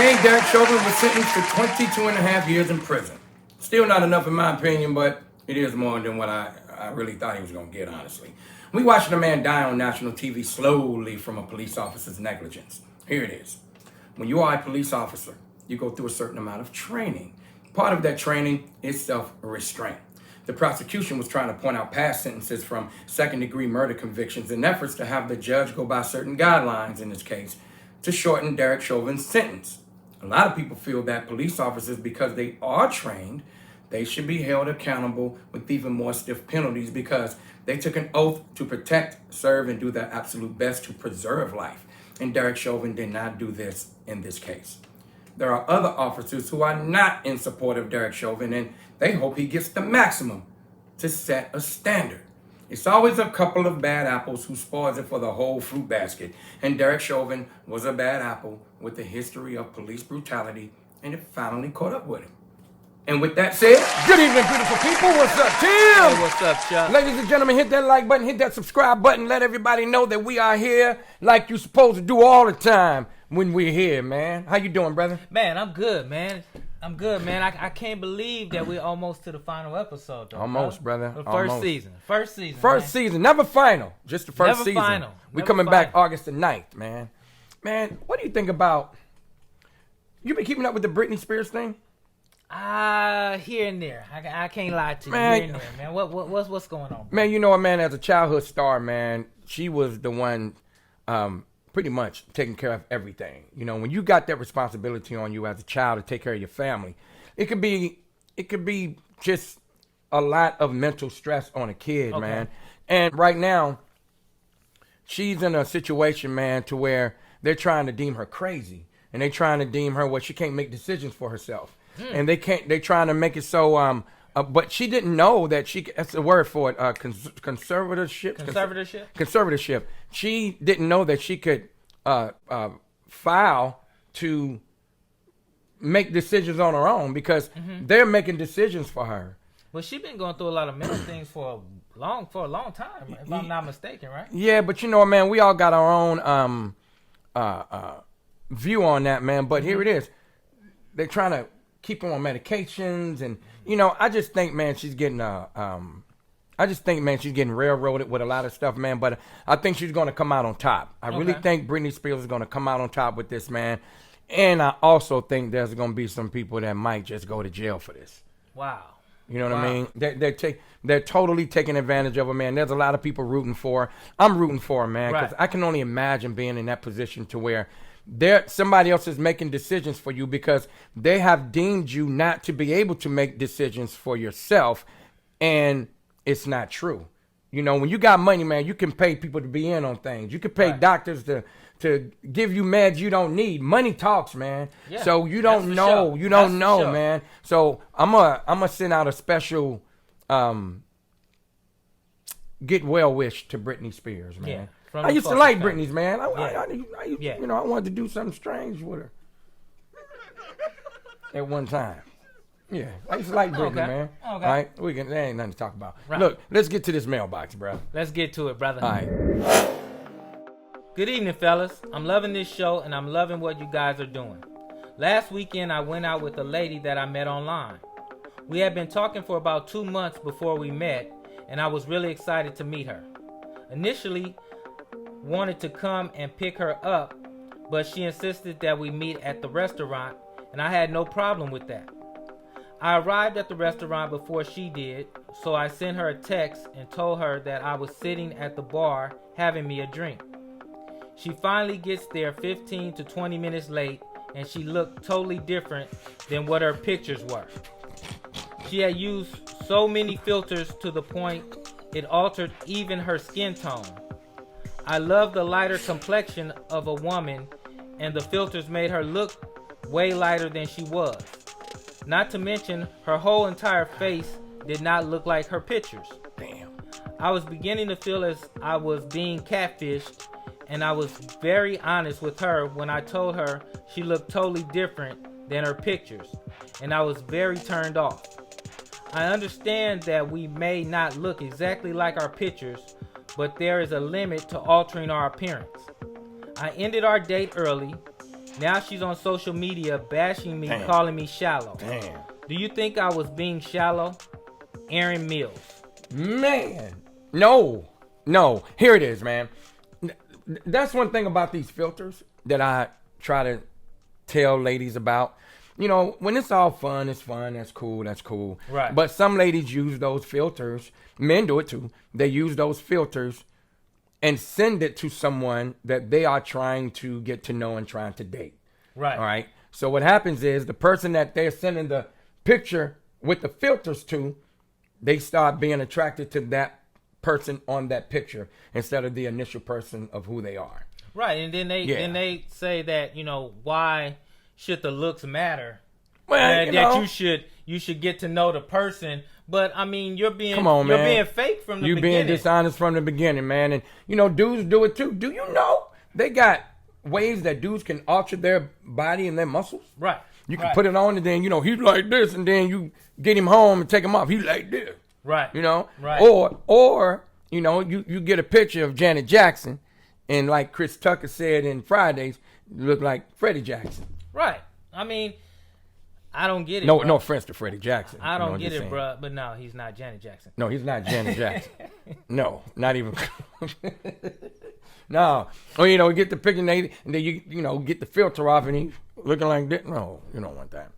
May, Derrick Chauvin was sentenced to 22 and a half years in prison. Still not enough in my opinion, but it is more than what I really thought he was going to get, honestly. We watched a man die on national TV slowly from a police officer's negligence. Here it is. When you are a police officer, you go through a certain amount of training. Part of that training is self-restraint. The prosecution was trying to point out past sentences from second-degree murder convictions in efforts to have the judge go by certain guidelines in this case to shorten Derrick Chauvin's sentence. A lot of people feel that police officers, because they are trained, they should be held accountable with even more stiff penalties because they took an oath to protect, serve, and do their absolute best to preserve life. And Derrick Chauvin did not do this in this case. There are other officers who are not in support of Derrick Chauvin, and they hope he gets the maximum to set a standard. It's always a couple of bad apples who spoils it for the whole fruit basket. And Derrick Chauvin was a bad apple with a history of police brutality, and it finally caught up with him. And with that said, good evening, beautiful people. What's up, Tim? Hey, what's up, Chuck? Ladies and gentlemen, hit that like button, hit that subscribe button. Let everybody know that we are here like you're supposed to do all the time when we're here, man. How you doing, brother? Man, I'm good, man. I can't believe that we're almost to the final episode, though. Almost, brother. The Almost. First season. First season. Never final. Just the first Never season. final. We Never coming back final. August the 9th, man. Man, what do you think about... You been keeping up with the Brittney Spears thing? Here and there. I can't lie to you. Man. Here and there, man. What's going on? Man, you know what, man? As a childhood star, man, she was the one pretty much taking care of everything. You know, when you got that responsibility on you as a child to take care of your family, it could be just a lot of mental stress on a kid, Okay. man. And right now, she's in a situation, man, to where they're trying to deem her crazy. And they're trying to deem her what she can't make decisions for herself. And they're trying to make it so, but she didn't know that that's the word for it, conservatorship? Conservatorship. She didn't know that she could file to make decisions on her own because they're making decisions for her. Well, she's been going through a lot of mental things for a long time, if I'm not mistaken, right? Yeah, but you know, man, we all got our own view on that, man. But here it is. They're trying to keep her on medications, and you know, I just think, man, she's getting railroaded with a lot of stuff, man. But I think she's going to come out on top. I really think Brittney Spears is going to come out on top with this, man. And I also think there's going to be some people that might just go to jail for this. Wow. You know what I mean? They're totally taking advantage of her, man. There's a lot of people rooting for her. I'm rooting for her, man, because I can only imagine being in that position to where somebody else is making decisions for you because they have deemed you not to be able to make decisions for yourself, and it's not true. You know, when you got money, man, you can pay people to be in on things. You can pay doctors to give you meds you don't need. Money talks, man. Yeah, so you don't know. Sure. You don't know, sure. Man. So I'm gonna send out a special get well wish to Brittney Spears, man. Yeah. I used to like Brittney's, man. You know, I wanted to do something strange with her at one time. Yeah, I used to like Brittney, man. Okay. All right, there ain't nothing to talk about. Right. Look, let's get to this mailbox, bro. Let's get to it, brother. All right. Good evening, fellas. I'm loving this show, and I'm loving what you guys are doing. Last weekend, I went out with a lady that I met online. We had been talking for about 2 months before we met, and I was really excited to meet her. Initially, wanted to come and pick her up, but she insisted that we meet at the restaurant, and I had no problem with that. I arrived at the restaurant before she did, so I sent her a text and told her that I was sitting at the bar having me a drink. She finally gets there 15 to 20 minutes late, and she looked totally different than what her pictures were. She had used so many filters to the point it altered even her skin tone. I love the lighter complexion of a woman, and the filters made her look way lighter than she was. Not to mention, her whole entire face did not look like her pictures. Damn. I was beginning to feel as I was being catfished, and I was very honest with her when I told her she looked totally different than her pictures, and I was very turned off. I understand that we may not look exactly like our pictures, but there is a limit to altering our appearance. I ended our date early, Now she's on social media bashing me, Damn. calling me shallow. Damn. Do you think I was being shallow? Aaron Mills. Man. No. Here it is, man. That's one thing about these filters that I try to tell ladies about. You know, when it's all fun, it's fun. That's cool. Right. But some ladies use those filters. Men do it too. They use those filters and send it to someone that they are trying to get to know and trying to date. Right. All right. So what happens is the person that they're sending the picture with the filters to, they start being attracted to that person on that picture instead of the initial person of who they are. Right. And then they say that, you know, why should the looks matter? Well, you should get to know the person. But I mean, you're being being fake from the beginning. You're being dishonest from the beginning, man. And you know, dudes do it too. Do you know they got ways that dudes can alter their body and their muscles? Right. You can put it on and then, you know, he's like this, and then you get him home and take him off. He's like this. Right. You know? Right. Or you know, you get a picture of Janet Jackson, and like Chris Tucker said in Fridays, you look like Freddie Jackson. Right. I mean, I don't get it. No, bro. no offense to Freddie Jackson. I don't get it, saying. bro. But no, he's not Janet Jackson. No, he's not Janet Jackson. No, not even. No. Or, you know, get the picture and then you know, get the filter off and he's looking like that. No, you don't want that.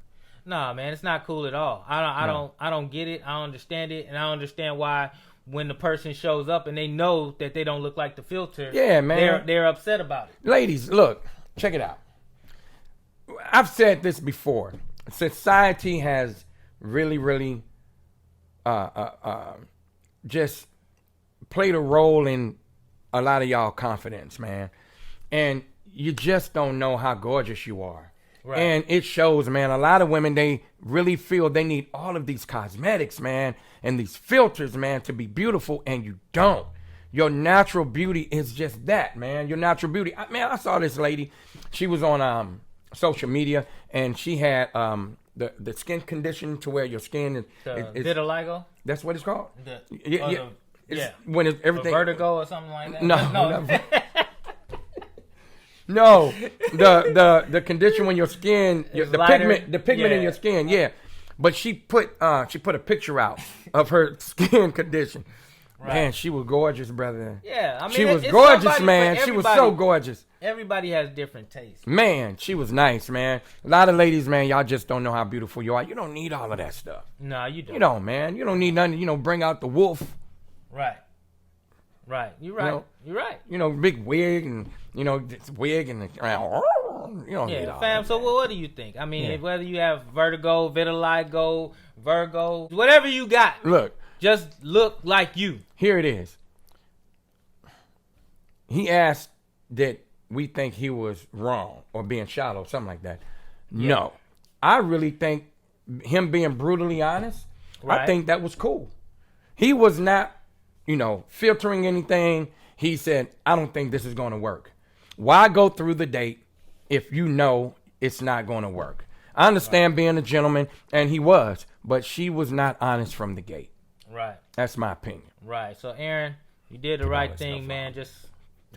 Nah, man, it's not cool at all. I don't get it. I don't understand it, and I don't understand why when the person shows up and they know that they don't look like the filter. Yeah, man. They're upset about it. Ladies, look, check it out. I've said this before. Society has really just played a role in a lot of y'all confidence, man. And you just don't know how gorgeous you are. Right. And it shows, man. A lot of women, they really feel they need all of these cosmetics, man, and these filters, man, to be beautiful, and you don't. Your natural beauty is just that, man. Your natural beauty. I saw this lady. She was on social media, and she had the skin condition to where your skin is vitiligo. That's what it's called. Yeah. When it's everything vertigo or something like that. No. No, the condition when your skin, the pigment in your skin, yeah. But she put a picture out of her skin condition. Right. Man, she was gorgeous, brother. Yeah, I mean, she was gorgeous, man. She was so gorgeous. Everybody has different tastes. Man, she was nice, man. A lot of ladies, man, y'all just don't know how beautiful you are. You don't need all of that stuff. No, you don't. You don't, man. You don't need nothing. You know, bring out the wolf. Right. You're right. You're right. You know, big wig and this wig and you don't need all fam. that. So what do you think? I mean, whether you have vertigo, vitiligo, Virgo, whatever you got, just look like you. Here it is. He asked that we think he was wrong or being shallow, something like that. Yeah. No, I really think him being brutally honest. Right. I think that was cool. He was not, filtering anything. He said, I don't think this is going to work. Why go through the date if you know it's not going to work? I understand being a gentleman, and he was, but she was not honest from the gate. Right. That's my opinion. Right. So, Aaron, you did the right thing, man. Just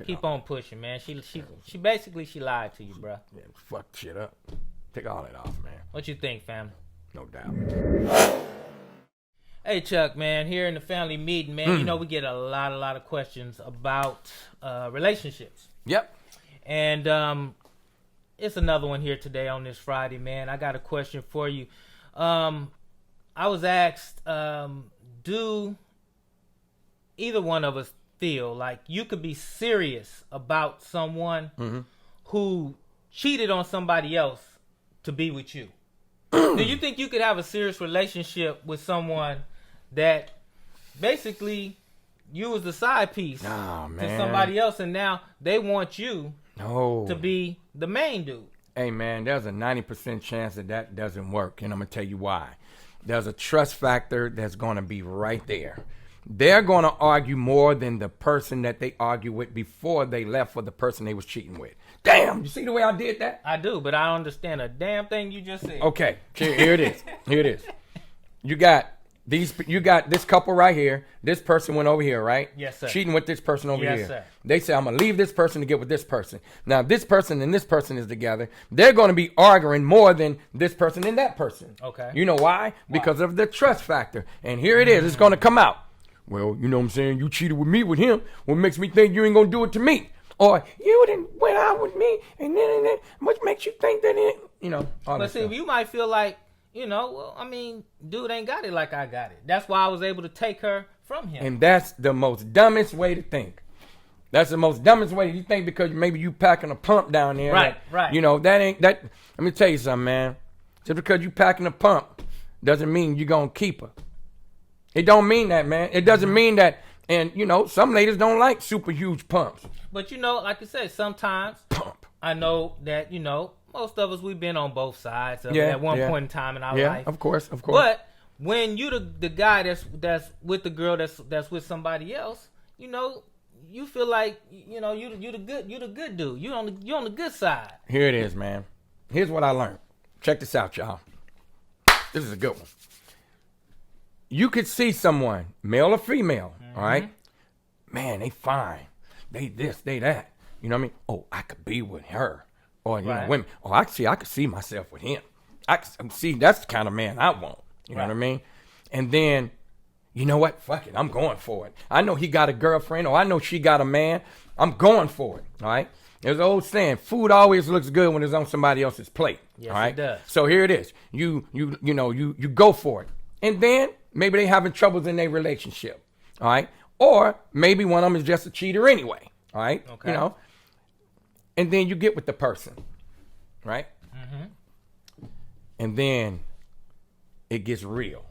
keep on pushing, man. She basically lied to you, bro. Yeah, fuck shit up. Take all that off, man. What you think, fam? No doubt. Hey, Chuck, man, here in the family meeting, man, we get a lot of questions about relationships. Yep. And it's another one here today on this Friday, man. I got a question for you. I was asked, do either one of us feel like you could be serious about someone who cheated on somebody else to be with you? Do you think you could have a serious relationship with someone that basically you was the side piece to somebody else, and now they want you to be the main dude? Hey, man, there's a 90% chance that doesn't work, and I'm going to tell you why. There's a trust factor that's going to be right there. They're going to argue more than the person that they argued with before they left for the person they was cheating with. Damn, you see the way I did that? I do, but I don't understand a damn thing you just said. Okay, here it is. You got You got this couple right here. This person went over here, right? Yes, sir. Cheating with this person over Yes, here. sir. They say, I'm going to leave this person to get with this person. Now, this person and this person is together. They're going to be arguing more than this person and that person. Okay. You know why? Because of the trust factor. And here it is. It's going to come out. Well, you know what I'm saying? You cheated with me with him. What makes me think you ain't going to do it to me? Or you didn't went out with me and then. What makes you think that it, all But that see, stuff. you might feel like, well, I mean, dude ain't got it like I got it. That's why I was able to take her from him. And that's the most dumbest way to think. That's the most dumbest way you think, because maybe you packing a pump down there. Right, right. That ain't that. Let me tell you something, man. Just because you packing a pump doesn't mean you're going to keep her. It don't mean that, man. It doesn't mean that. And, some ladies don't like super huge pumps. But, like I said, sometimes I know that, most of us, we've been on both sides of it at one point in time in our life. Yeah, of course. But when you the guy that's with the girl that's with somebody else, you feel like you the good dude. You on the good side. Here it is, man. Here's what I learned. Check this out, y'all. This is a good one. You could see someone, male or female, all right? Man, they fine. They this, they that. You know what I mean? Oh, I could be with her. Or, women. Oh, I could see myself with him. I could see that's the kind of man I want. You know what I mean? And then, you know what? Fuck it. I'm going for it. I know he got a girlfriend, or I know she got a man. I'm going for it. All right? There's an old saying, food always looks good when it's on somebody else's plate. Yes, all right? It does. So here it is. You go for it. And then maybe they having troubles in their relationship. All right? Or maybe one of them is just a cheater anyway. All right? Okay. And then you get with the person, right? And then it gets real.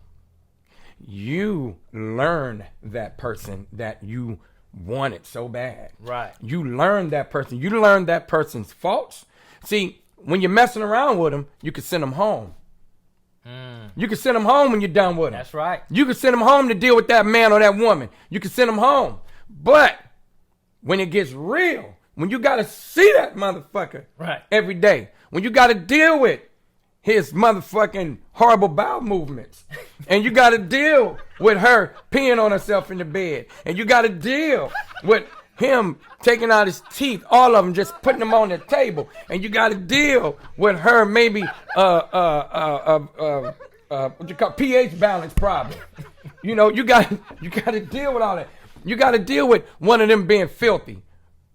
You learn that person that you wanted so bad. Right. You learn that person. You learn that person's faults. See, when you're messing around with them, you can send them home. You can send them home when you're done with them. That's right. You can send them home to deal with that man or that woman. You can send them home. But when it gets real, when you got to see that motherfucker every day, when you got to deal with his motherfucking horrible bowel movements, and you got to deal with her peeing on herself in the bed, and you got to deal with him taking out his teeth, all of them, just putting them on the table, and you got to deal with her maybe what you call pH balance problem. You got to deal with all that. You got to deal with one of them being filthy.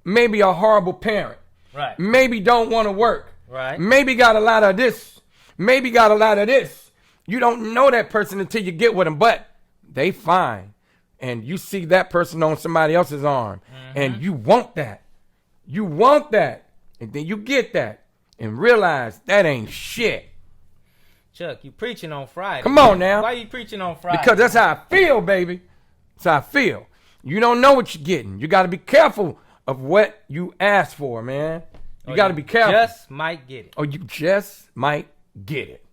Maybe a horrible parent. Right. Maybe don't want to work. Right. Maybe got a lot of this. Maybe got a lot of this. You don't know that person until you get with them, but they fine. And you see that person on somebody else's arm. And you want that. You want that. And then you get that and realize that ain't shit. Chuck, you preaching on Friday. Come on now. Why you preaching on Friday? Because that's how I feel, baby. That's how I feel. You don't know what you're getting. You got to be careful of what you ask for, man. You got to be careful. Just might get it. Or you just might get it.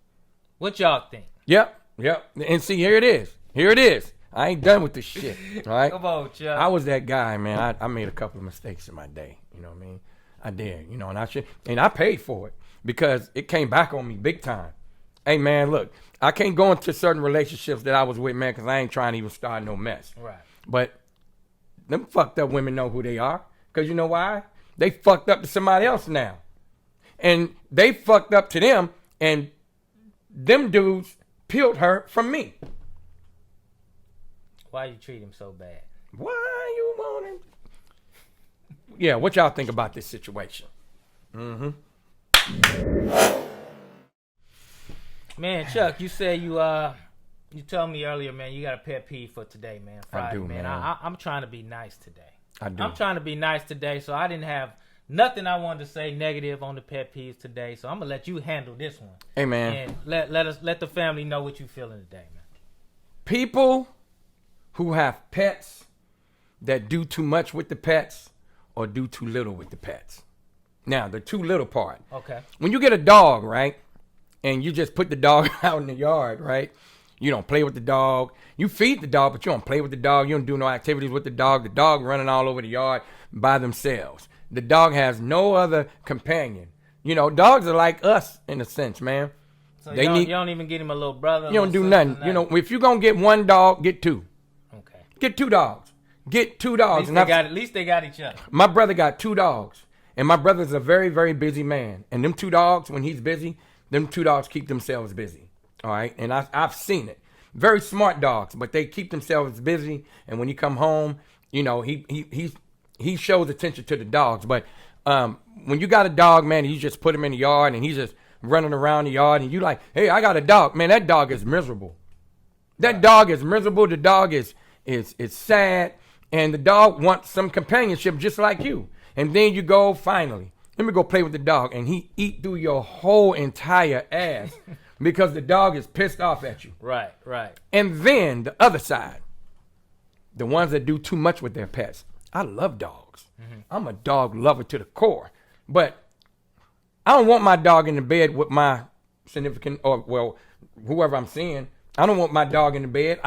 What y'all think? Yep. And see, here it is. I ain't done with this shit. All right? Come on, Chuck. I was that guy, man. I made a couple of mistakes in my day. You know what I mean? I did. And I paid for it because it came back on me big time. Hey, man, look, I can't go into certain relationships that I was with, man, because I ain't trying to even start no mess. Right. But them fucked up women know who they are. Because you know why? They fucked up to somebody else now. And they fucked up to them, and them dudes peeled her from me. Why you treat him so bad? Why you want him? Yeah, what y'all think about this situation? Man, Chuck, you said you told me earlier, man, you got a pet peeve for today, man. Friday, I do, man. I'm trying to be nice today. I do. I'm trying to be nice today, so I didn't have nothing I wanted to say negative on the pet peeves today. So I'm gonna let you handle this one. Hey, man. And let the family know what you feeling today, man. People who have pets that do too much with the pets or do too little with the pets. Now, the too little part. Okay. When you get a dog, right, and you just put the dog out in the yard, right, you don't play with the dog. You feed the dog, but you don't play with the dog. You don't do no activities with the dog. The dog running all over the yard by themselves. The dog has no other companion. Dogs are like us in a sense, man. So you don't even get him a little brother. You don't do nothing. You know, if you're gonna get one dog, get two. Okay. Get two dogs. Get two dogs. At least they got each other. My brother got two dogs, and my brother's a very, very busy man. And them two dogs, when he's busy, them two dogs keep themselves busy. All right, and I've seen it. Very smart dogs, but they keep themselves busy. And when you come home, you know he shows attention to the dogs. But when you got a dog, man, you just put him in the yard and he's just running around the yard, and you like, hey, I got a dog, man. That dog is miserable. That dog is miserable. The dog is sad, and the dog wants some companionship just like you. And then you go, finally, let me go play with the dog, and he eat through your whole entire ass because the dog is pissed off at you. Right. And then the other side, the ones that do too much with their pets. I love dogs. Mm-hmm. I'm a dog lover to the core, but I don't want my dog in the bed with my significant, or well, whoever I'm seeing. I don't want my dog in the bed.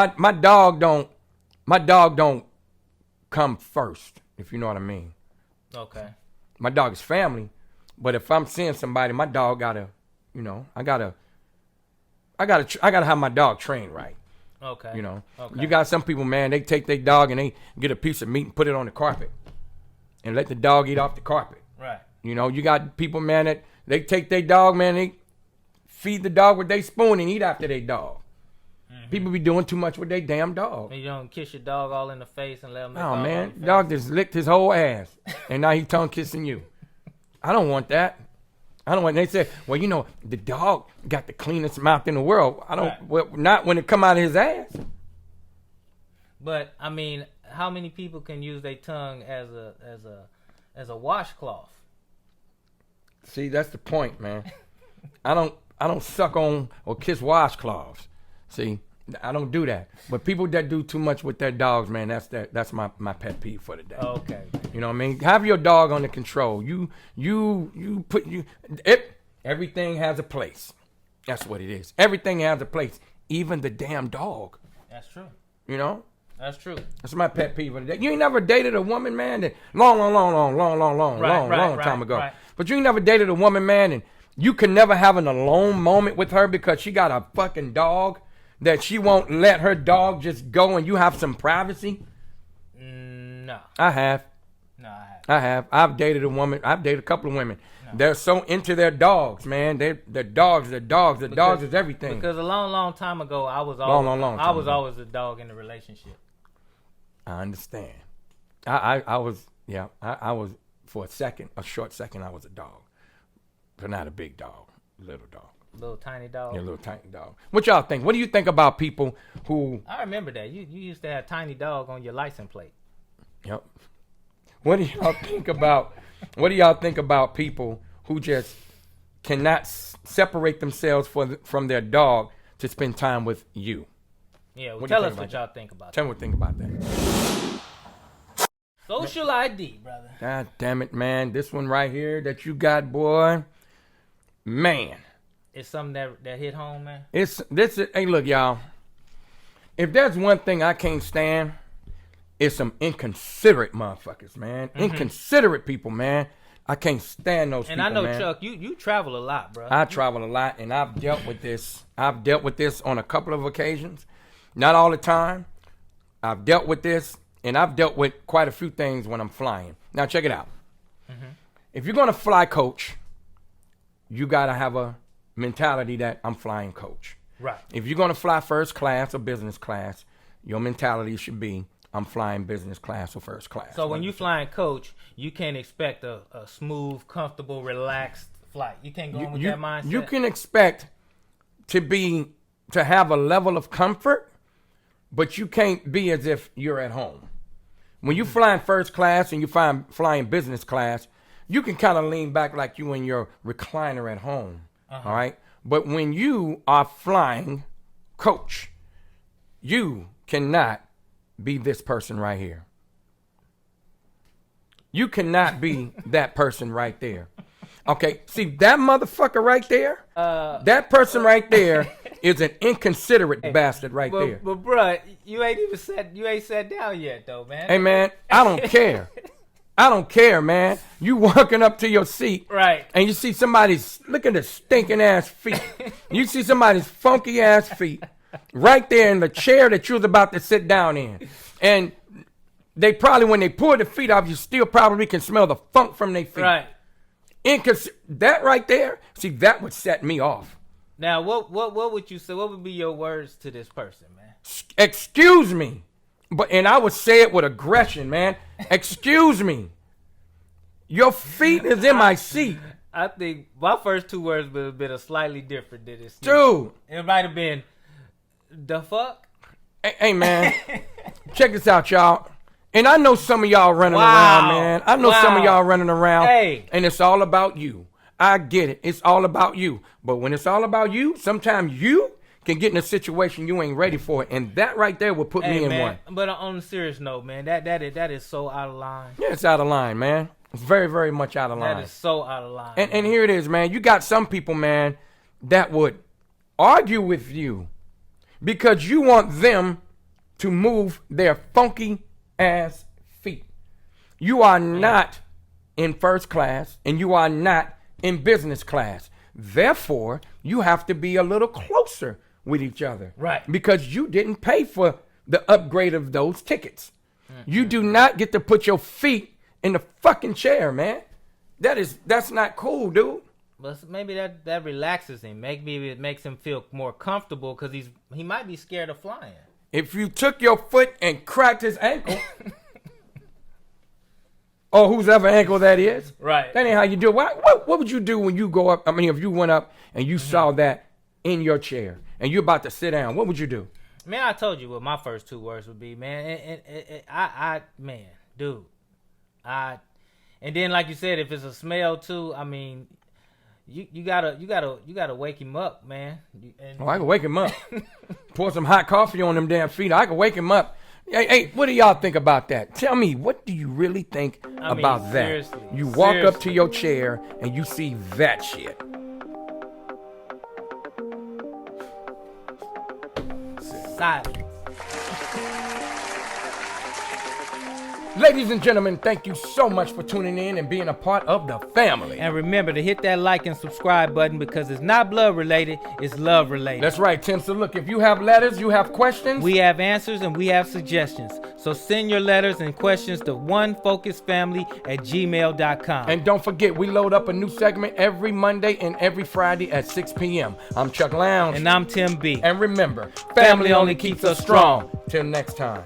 My dog don't come first, if you know what I mean. Okay. My dog is family, but if I'm seeing somebody, my dog gotta, you know, I gotta have my dog trained right. Okay. You know, okay. You got some people, man, they take their dog and they get a piece of meat and put it on the carpet and let the dog eat off the carpet. Right. You know, you got people, man, that they take their dog, man, they feed the dog with their spoon and eat after their dog. Mm-hmm. People be doing too much with their damn dog. And you don't kiss your dog all in the face and let him. Oh, man, dog just licked his whole ass and now he tongue kissing you. I don't want that. They say, well, you know, the dog got the cleanest mouth in the world. Well, not when it come out of his ass. But I mean, how many people can use their tongue as a washcloth? See, that's the point, man. I don't suck on or kiss washcloths. See, I don't do that. But people that do too much with their dogs, man, that's my pet peeve for the day. Okay. You know what I mean? Have your dog under control. Everything has a place. That's what it is. Everything has a place. Even the damn dog. That's true. You know? That's true. That's my pet peeve of the day. You ain't never dated a woman, man, that long time ago. Right. But you ain't never dated a woman, man, and you can never have an alone moment with her because she got a fucking dog that she won't let her dog just go and you have some privacy? No. I have. No, I haven't. I've dated a woman. I've dated a couple of women. No. They're so into their dogs, man. The dogs is everything. Because a long time ago, I was always the dog in the relationship. I understand. I was for a short second, I was a dog. But not a big dog, little dog. Little tiny dog. Yeah, little tiny dog. What y'all think? What do you think about people who... I remember that. You used to have tiny dog on your license plate. Yep. What do y'all think about people who just cannot separate themselves from their dog to spend time with you? Yeah, well, tell us what y'all think about that. Tell me what you think about that. Social ID, brother. God damn it, man. This one right here that you got, boy. Man. It's something that hit home, man. Hey, look, y'all. If there's one thing I can't stand, it's some inconsiderate motherfuckers, man. Mm-hmm. Inconsiderate people, man. I can't stand those people, And I know, man. Chuck, you travel a lot, bro. I travel a lot, and I've dealt with this. I've dealt with this on a couple of occasions. Not all the time. I've dealt with this, and I've dealt with quite a few things when I'm flying. Now, check it out. Mm-hmm. If you're going to fly coach, you got to have a mentality that I'm flying coach. Right. If you're going to fly first class or business class, your mentality should be I'm flying business class or first class. So when you flying coach, you can't expect a smooth, comfortable, relaxed flight. You can't go in with that mindset. You can expect to have a level of comfort, but you can't be as if you're at home. When you're flying first class and you're flying business class, you can kind of lean back like you in your recliner at home. Uh-huh. All right? But when you are flying coach, you cannot be this person right here. You cannot be that person right there. Okay, see that motherfucker right there? That person right there is an inconsiderate bastard right there. But bruh, you ain't sat down yet though, man. Hey man, I don't care. I don't care, man. You walking up to your seat, Right. and you see somebody's, look at the stinking ass feet. You see somebody's funky ass feet right there in the chair that you was about to sit down in. And they probably, when they pull the feet off, you still probably can smell the funk from their feet. Right. That right there, see, that would set me off. Now, what would you say? What would be your words to this person, man? Excuse me. And I would say it with aggression, man. Excuse me. Your feet is in my seat. I think my first 2 words would have been a slightly different than this. Dude. It might have been, the fuck? Hey, man. Check this out, y'all. And I know some of y'all running around, man. I know some of y'all running around. Hey. And it's all about you. I get it. It's all about you. But when it's all about you, sometimes you can get in a situation you ain't ready for it. And that right there will put me in one. But on a serious note, man, that is so out of line. Yeah, it's out of line, man. It's very, very much out of line. That is so out of line. And here it is, man. You got some people, man, that would argue with you because you want them to move their funky ass feet. You are not in first class and you are not in business class. Therefore, you have to be a little closer with each other. Right. Because you didn't pay for the upgrade of those tickets. Mm-hmm. You do not get to put your feet in the fucking chair, man. That's not cool, dude. But maybe that relaxes him. Maybe it makes him feel more comfortable because he might be scared of flying. If you took your foot and cracked his ankle, or whose ever ankle that is, right? That ain't how you do it. What would you do when you go up? I mean, if you went up and you saw that in your chair and you're about to sit down, what would you do? Man, I told you what my first 2 words would be, man. Man, dude. And then like you said, if it's a smell too, I mean, you gotta wake him up, man. I can wake him up. Pour some hot coffee on them damn feet. I can wake him up. Hey, what do y'all think about that? Tell me, what do you really think about that? You walk up to your chair and you see that shit. Silence. Ladies and gentlemen, thank you so much for tuning in and being a part of the family. And remember to hit that like and subscribe button because it's not blood related, it's love related. That's right, Tim. So look, if you have letters, you have questions. We have answers and we have suggestions. So send your letters and questions to onefocusfamily@gmail.com. And don't forget, we load up a new segment every Monday and every Friday at 6 p.m. I'm Chuck Lounge. And I'm Tim B. And remember, family only keeps us strong. Till next time.